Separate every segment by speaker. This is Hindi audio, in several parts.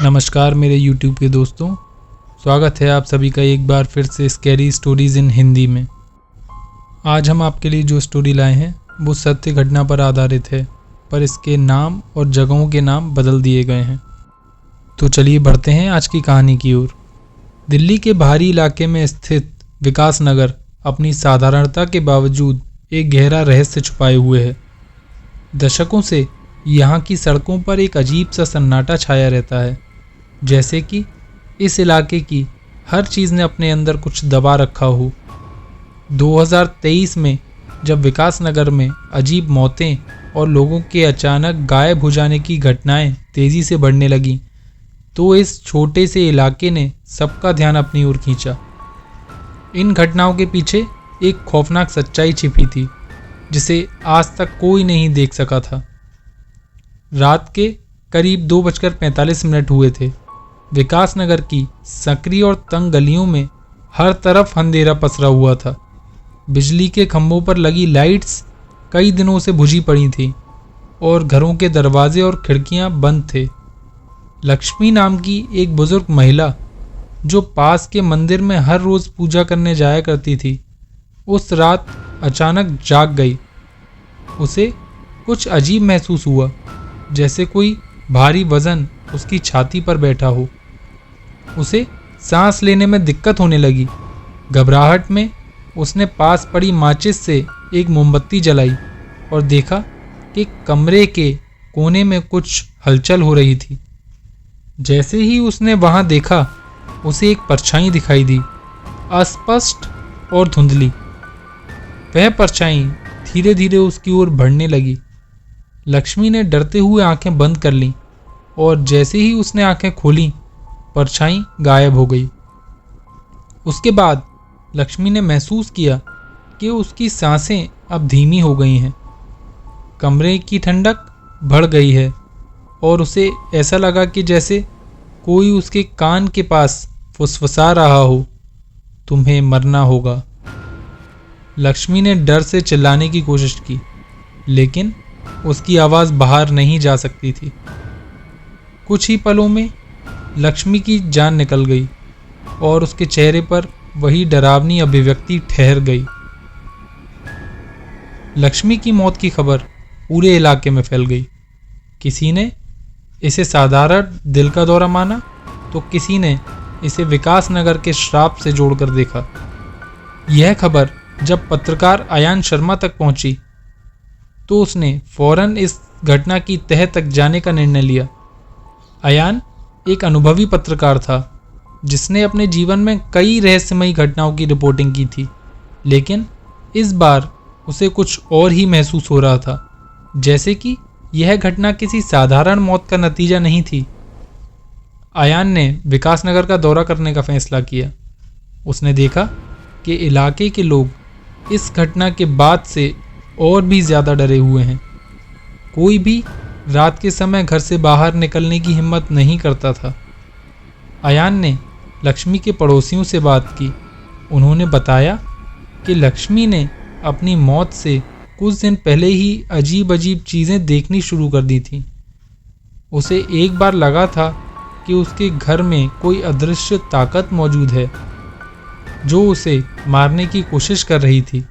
Speaker 1: नमस्कार मेरे YouTube के दोस्तों, स्वागत है आप सभी का एक बार फिर से स्कैरी स्टोरीज़ इन हिंदी में। आज हम आपके लिए जो स्टोरी लाए हैं वो सत्य घटना पर आधारित है, पर इसके नाम और जगहों के नाम बदल दिए गए हैं। तो चलिए बढ़ते हैं आज की कहानी की ओर। दिल्ली के बाहरी इलाके में स्थित विकास नगर अपनी साधारणता के बावजूद एक गहरा रहस्य छुपाए हुए है। दशकों से यहाँ की सड़कों पर एक अजीब सा सन्नाटा छाया रहता है, जैसे कि इस इलाके की हर चीज़ ने अपने अंदर कुछ दबा रखा हो। 2023 में जब विकास नगर में अजीब मौतें और लोगों के अचानक गायब हो जाने की घटनाएं तेज़ी से बढ़ने लगीं, तो इस छोटे से इलाके ने सबका ध्यान अपनी ओर खींचा। इन घटनाओं के पीछे एक खौफनाक सच्चाई छिपी थी, जिसे आज तक कोई नहीं देख सका था। रात के करीब 2:45 हुए थे। विकास नगर की संकरी और तंग गलियों में हर तरफ अंधेरा पसरा हुआ था। बिजली के खंभों पर लगी लाइट्स कई दिनों से बुझी पड़ी थीं और घरों के दरवाजे और खिड़कियां बंद थे। लक्ष्मी नाम की एक बुजुर्ग महिला, जो पास के मंदिर में हर रोज़ पूजा करने जाया करती थी, उस रात अचानक जाग गई। उसे कुछ अजीब महसूस हुआ, जैसे कोई भारी वजन उसकी छाती पर बैठा हो। उसे सांस लेने में दिक्कत होने लगी। घबराहट में उसने पास पड़ी माचिस से एक मोमबत्ती जलाई और देखा कि कमरे के कोने में कुछ हलचल हो रही थी। जैसे ही उसने वहां देखा, उसे एक परछाई दिखाई दी, अस्पष्ट और धुंधली। वह परछाई धीरे धीरे उसकी ओर बढ़ने लगी। लक्ष्मी ने डरते हुए आंखें बंद कर लीं और जैसे ही उसने आंखें खोलीं, परछाई गायब हो गई। उसके बाद लक्ष्मी ने महसूस किया कि उसकी सांसें अब धीमी हो गई हैं। कमरे की ठंडक बढ़ गई है और उसे ऐसा लगा कि जैसे कोई उसके कान के पास फुसफुसा रहा हो, तुम्हें मरना होगा। लक्ष्मी ने डर से चिल्लाने की कोशिश की, लेकिन उसकी आवाज़ बाहर नहीं जा सकती थी। कुछ ही पलों में लक्ष्मी की जान निकल गई और उसके चेहरे पर वही डरावनी अभिव्यक्ति ठहर गई। लक्ष्मी की मौत की खबर पूरे इलाके में फैल गई। किसी ने इसे साधारण दिल का दौरा माना, तो किसी ने इसे विकास नगर के श्राप से जोड़कर देखा। यह खबर जब पत्रकार अयान शर्मा तक पहुंची, तो उसने फौरन इस घटना की तह तक जाने का निर्णय लिया। अयान एक अनुभवी पत्रकार था, जिसने अपने जीवन में कई रहस्यमयी घटनाओं की रिपोर्टिंग की थी, लेकिन इस बार उसे कुछ और ही महसूस हो रहा था, जैसे कि यह घटना किसी साधारण मौत का नतीजा नहीं थी। अयान ने विकास नगर का दौरा करने का फैसला किया। उसने देखा कि इलाके के लोग इस घटना के बाद से और भी ज़्यादा डरे हुए हैं। कोई भी रात के समय घर से बाहर निकलने की हिम्मत नहीं करता था। अयान ने लक्ष्मी के पड़ोसियों से बात की। उन्होंने बताया कि लक्ष्मी ने अपनी मौत से कुछ दिन पहले ही अजीब अजीब चीज़ें देखनी शुरू कर दी थीं। उसे एक बार लगा था कि उसके घर में कोई अदृश्य ताकत मौजूद है, जो उसे मारने की कोशिश कर रही थी।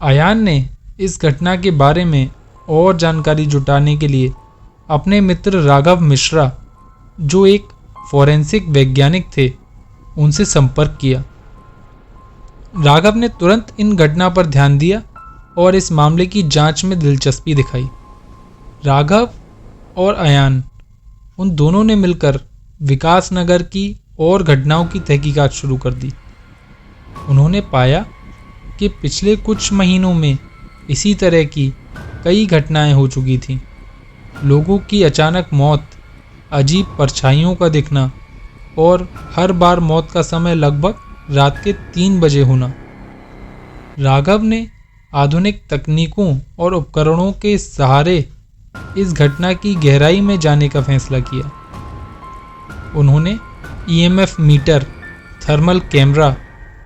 Speaker 1: अयान ने इस घटना के बारे में और जानकारी जुटाने के लिए अपने मित्र राघव मिश्रा, जो एक फॉरेंसिक वैज्ञानिक थे, उनसे संपर्क किया। राघव ने तुरंत इन घटना पर ध्यान दिया और इस मामले की जांच में दिलचस्पी दिखाई। राघव और अयान, उन दोनों ने मिलकर विकास नगर की और घटनाओं की तहकीकात शुरू कर दी। उन्होंने पाया कि पिछले कुछ महीनों में इसी तरह की कई घटनाएं हो चुकी थीं। लोगों की अचानक मौत, अजीब परछाइयों का दिखना और हर बार मौत का समय लगभग रात के 3 बजे होना। राघव ने आधुनिक तकनीकों और उपकरणों के सहारे इस घटना की गहराई में जाने का फैसला किया। उन्होंने ईएमएफ मीटर, थर्मल कैमरा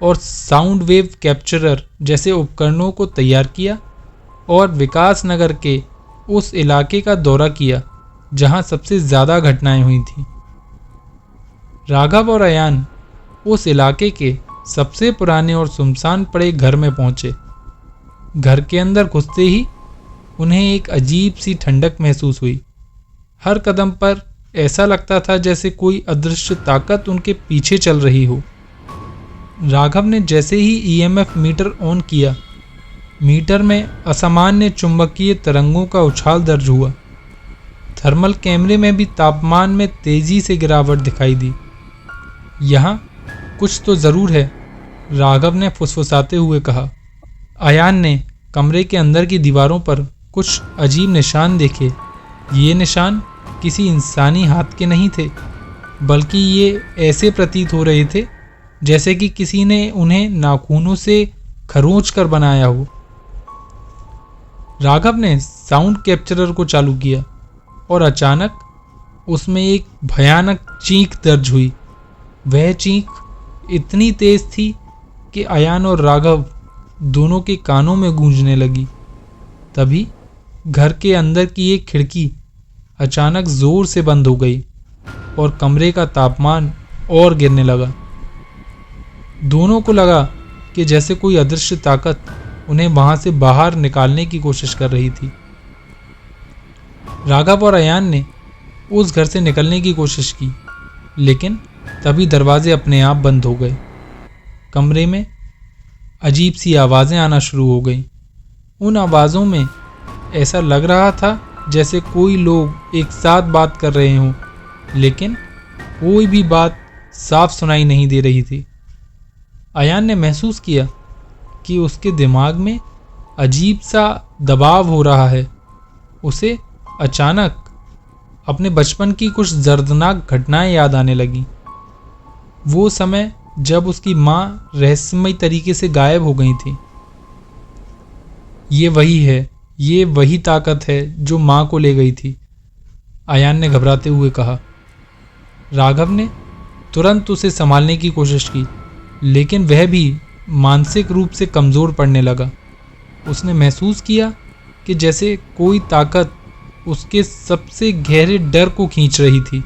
Speaker 1: और साउंड वेव कैप्चरर जैसे उपकरणों को तैयार किया और विकास नगर के उस इलाके का दौरा किया जहां सबसे ज़्यादा घटनाएं हुई थीं। राघव और अयान उस इलाके के सबसे पुराने और सुनसान पड़े घर में पहुंचे। घर के अंदर घुसते ही उन्हें एक अजीब सी ठंडक महसूस हुई। हर कदम पर ऐसा लगता था जैसे कोई अदृश्य ताकत उनके पीछे चल रही हो। राघव ने जैसे ही ईएमएफ मीटर ऑन किया, मीटर में असामान्य चुंबकीय तरंगों का उछाल दर्ज हुआ। थर्मल कैमरे में भी तापमान में तेजी से गिरावट दिखाई दी। यहाँ कुछ तो ज़रूर है, राघव ने फुसफुसाते हुए कहा। अयान ने कमरे के अंदर की दीवारों पर कुछ अजीब निशान देखे। ये निशान किसी इंसानी हाथ के नहीं थे, बल्कि ये ऐसे प्रतीत हो रहे थे जैसे कि किसी ने उन्हें नाखूनों से खरोंच कर बनाया हो। राघव ने साउंड कैप्चरर को चालू किया और अचानक उसमें एक भयानक चीख दर्ज हुई। वह चीख इतनी तेज थी कि अयान और राघव दोनों के कानों में गूंजने लगी। तभी घर के अंदर की एक खिड़की अचानक जोर से बंद हो गई और कमरे का तापमान और गिरने लगा। दोनों को लगा कि जैसे कोई अदृश्य ताकत उन्हें वहां से बाहर निकालने की कोशिश कर रही थी। राघव और अयान ने उस घर से निकलने की कोशिश की, लेकिन तभी दरवाजे अपने आप बंद हो गए। कमरे में अजीब सी आवाज़ें आना शुरू हो गईं। उन आवाज़ों में ऐसा लग रहा था जैसे कोई लोग एक साथ बात कर रहे हों, लेकिन कोई भी बात साफ सुनाई नहीं दे रही थी। अयान ने महसूस किया कि उसके दिमाग में अजीब सा दबाव हो रहा है। उसे अचानक अपने बचपन की कुछ दर्दनाक घटनाएं याद आने लगीं। वो समय जब उसकी माँ रहस्यमयी तरीके से गायब हो गई थी। ये वही है, ये वही ताकत है जो माँ को ले गई थी, अयान ने घबराते हुए कहा। राघव ने तुरंत उसे संभालने की कोशिश की, लेकिन वह भी मानसिक रूप से कमज़ोर पड़ने लगा। उसने महसूस किया कि जैसे कोई ताकत उसके सबसे गहरे डर को खींच रही थी।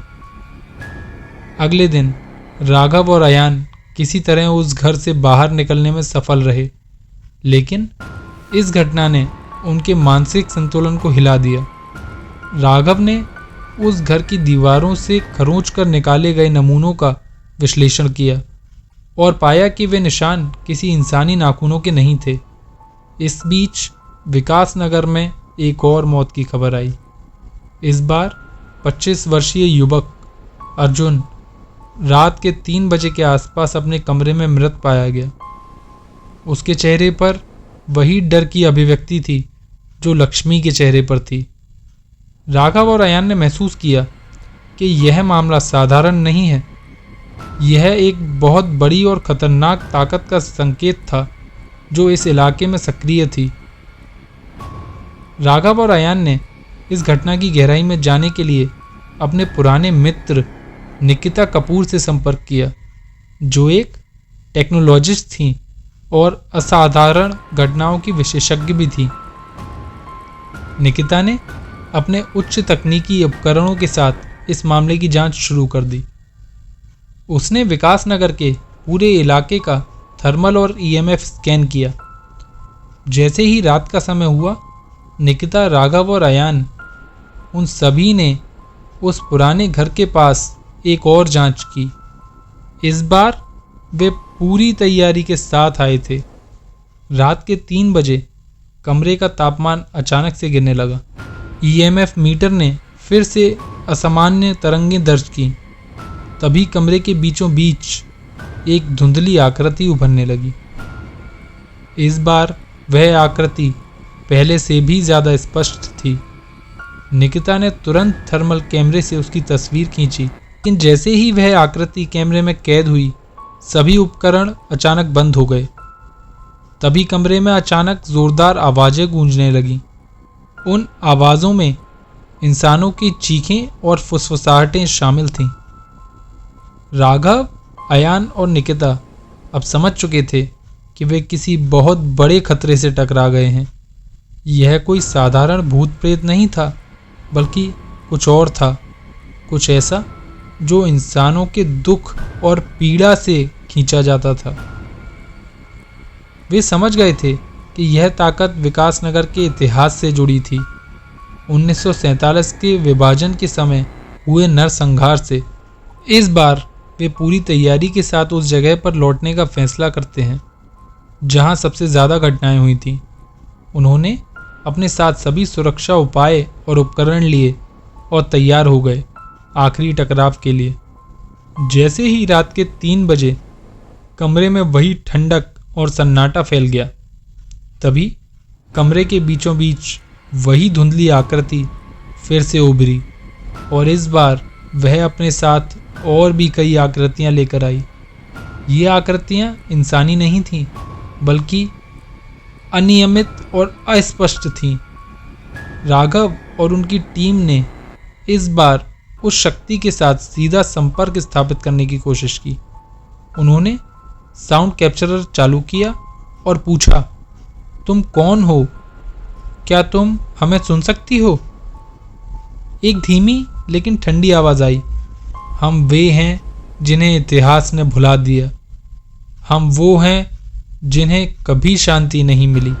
Speaker 1: अगले दिन राघव और अयान किसी तरह उस घर से बाहर निकलने में सफल रहे, लेकिन इस घटना ने उनके मानसिक संतुलन को हिला दिया। राघव ने उस घर की दीवारों से खरोंच कर निकाले गए नमूनों का विश्लेषण किया और पाया कि वे निशान किसी इंसानी नाखूनों के नहीं थे। इस बीच विकास नगर में एक और मौत की खबर आई। इस बार 25 वर्षीय युवक अर्जुन रात के 3 बजे के आसपास अपने कमरे में मृत पाया गया। उसके चेहरे पर वही डर की अभिव्यक्ति थी जो लक्ष्मी के चेहरे पर थी। राघव और अयान ने महसूस किया कि यह मामला साधारण नहीं है। यह एक बहुत बड़ी और खतरनाक ताकत का संकेत था जो इस इलाके में सक्रिय थी। राघव और अयान ने इस घटना की गहराई में जाने के लिए अपने पुराने मित्र निकिता कपूर से संपर्क किया, जो एक टेक्नोलॉजिस्ट थीं और असाधारण घटनाओं की विशेषज्ञ भी थीं। निकिता ने अपने उच्च तकनीकी उपकरणों के साथ इस मामले की जांच शुरू कर दी। उसने विकास नगर के पूरे इलाके का थर्मल और ईएमएफ स्कैन किया। जैसे ही रात का समय हुआ, निकिता, राघव और अयान उन सभी ने उस पुराने घर के पास एक और जांच की। इस बार वे पूरी तैयारी के साथ आए थे। रात के 3 बजे कमरे का तापमान अचानक से गिरने लगा। ईएमएफ मीटर ने फिर से असामान्य तरंगें दर्ज की। तभी कमरे के बीचों बीच एक धुंधली आकृति उभरने लगी। इस बार वह आकृति पहले से भी ज़्यादा स्पष्ट थी। निकिता ने तुरंत थर्मल कैमरे से उसकी तस्वीर खींची, लेकिन जैसे ही वह आकृति कैमरे में कैद हुई, सभी उपकरण अचानक बंद हो गए। तभी कमरे में अचानक जोरदार आवाज़ें गूंजने लगीं। उन आवाज़ों में इंसानों की चीखें और फुसफुसाहटें शामिल थीं। राघव, अयान और निकिता अब समझ चुके थे कि वे किसी बहुत बड़े खतरे से टकरा गए हैं। यह कोई साधारण भूत प्रेत नहीं था, बल्कि कुछ और था, कुछ ऐसा जो इंसानों के दुख और पीड़ा से खींचा जाता था। वे समझ गए थे कि यह ताकत विकासनगर के इतिहास से जुड़ी थी, 1947 के विभाजन के समय हुए नरसंहार से। इस बार वे पूरी तैयारी के साथ उस जगह पर लौटने का फैसला करते हैं जहां सबसे ज़्यादा घटनाएं हुई थीं। उन्होंने अपने साथ सभी सुरक्षा उपाय और उपकरण लिए और तैयार हो गए आखिरी टकराव के लिए। जैसे ही रात के 3 बजे कमरे में वही ठंडक और सन्नाटा फैल गया, तभी कमरे के बीचों बीच वही धुंधली आकृति फिर से उभरी, और इस बार वह अपने साथ और भी कई आकृतियां लेकर आई। ये आकृतियां इंसानी नहीं थीं, बल्कि अनियमित और अस्पष्ट थीं। राघव और उनकी टीम ने इस बार उस शक्ति के साथ सीधा संपर्क स्थापित करने की कोशिश की। उन्होंने साउंड कैप्चरर चालू किया और पूछा, तुम कौन हो? क्या तुम हमें सुन सकती हो? एक धीमी लेकिन ठंडी आवाज़ आई, हम वे हैं जिन्हें इतिहास ने भुला दिया। हम वो हैं जिन्हें कभी शांति नहीं मिली।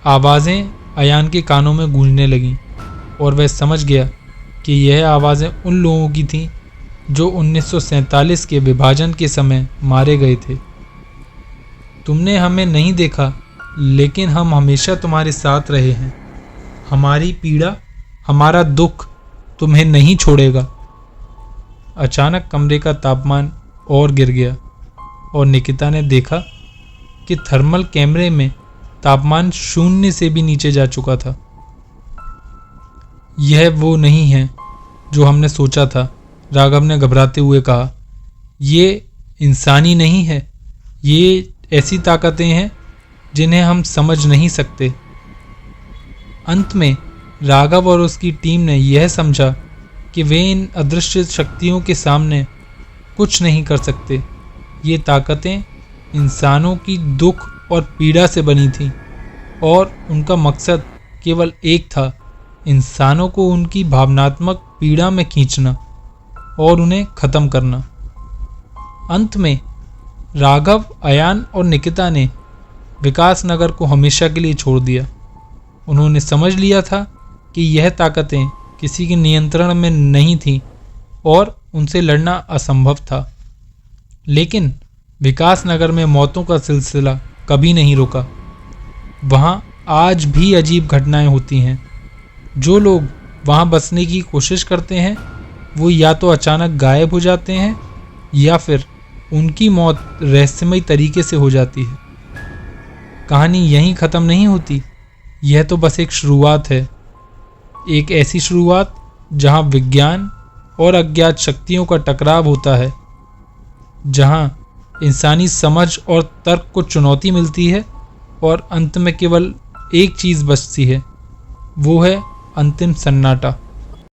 Speaker 1: आवाज़ें अयान के कानों में गूंजने लगीं और वह समझ गया कि यह आवाज़ें उन लोगों की थीं जो 1947 के विभाजन के समय मारे गए थे। तुमने हमें नहीं देखा, लेकिन हम हमेशा तुम्हारे साथ रहे हैं। हमारी पीड़ा, हमारा दुख तुम्हें नहीं छोड़ेगा। अचानक कमरे का तापमान और गिर गया और निकिता ने देखा कि थर्मल कैमरे में तापमान 0 से भी नीचे जा चुका था। यह वो नहीं है जो हमने सोचा था, राघव ने घबराते हुए कहा। ये इंसानी नहीं है, ये ऐसी ताकतें हैं जिन्हें हम समझ नहीं सकते। अंत में राघव और उसकी टीम ने यह समझा कि वे इन अदृश्य शक्तियों के सामने कुछ नहीं कर सकते। ये ताकतें इंसानों की दुख और पीड़ा से बनी थीं, और उनका मकसद केवल एक था, इंसानों को उनकी भावनात्मक पीड़ा में खींचना और उन्हें ख़त्म करना। अंत में राघव, अयान और निकिता ने विकासनगर को हमेशा के लिए छोड़ दिया। उन्होंने समझ लिया था कि यह ताकतें किसी के नियंत्रण में नहीं थीं और उनसे लड़ना असंभव था। लेकिन विकासनगर में मौतों का सिलसिला कभी नहीं रुका। वहाँ आज भी अजीब घटनाएं होती हैं। जो लोग वहाँ बसने की कोशिश करते हैं वो या तो अचानक गायब हो जाते हैं या फिर उनकी मौत रहस्यमय तरीके से हो जाती है। कहानी यहीं ख़त्म नहीं होती। यह तो बस एक शुरुआत है, एक ऐसी शुरुआत जहाँ विज्ञान और अज्ञात शक्तियों का टकराव होता है, जहाँ इंसानी समझ और तर्क को चुनौती मिलती है और अंत में केवल एक चीज़ बचती है, वो है अंतिम सन्नाटा।